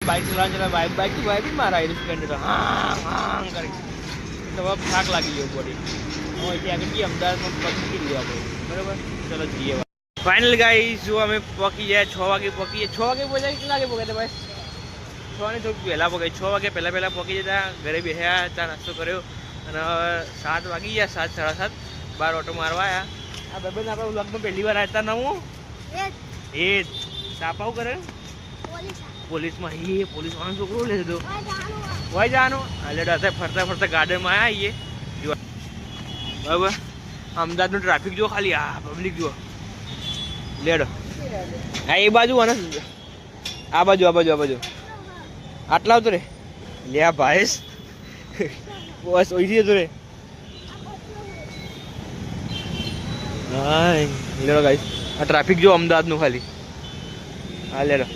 bike ચલાવવા bike બી મારા Splendor હા કરી તો થાક લાગી ગયો બોડી હું અહીંથી આગળ જઈએ અમદાવાદમાં પહોંચી લઈએ આપણે બરાબર ચલો જઈએ ફાઇનલ ગાઈસ જો અમે પહોંચી ગયા 6 વાગે પહોંચીએ 6 વાગે પહોંચાય કેટલા વાગે પહોંચ્યા ભાઈ 6 ને થોડુંક પહેલાં પહોંચાય 6 વાગે પહેલાં પહોંચી જતા ઘરે બેસ્યા ચા નાસ્તો કર્યો અને 7 વાગી ગયા 7 સાડા 7 બાર ઓટો મારવા આવ્યા આ ભાઈબંધ આપણા વ્લોગમાં પહેલી વાર આવતા નવું એ સાપાવ કરે પોલીસમાં પોલીસવાળો છોકરો લે તો હોય જવાનું એટલે ફરતા ગાર્ડનમાં આવ્યા જો બરાબર અમદાવાદનું ટ્રાફિક જો ખાલી આ પબ્લિક જુઓ લેડો હા એ બાજુ અને આ બાજુ આટલા આવતો રે લે ભાઈ બસ ઓઈથી જતો રે હા લેડો ગાઈસ આ ટ્રાફિક જો અમદાવાદનું ખાલી હા લેડો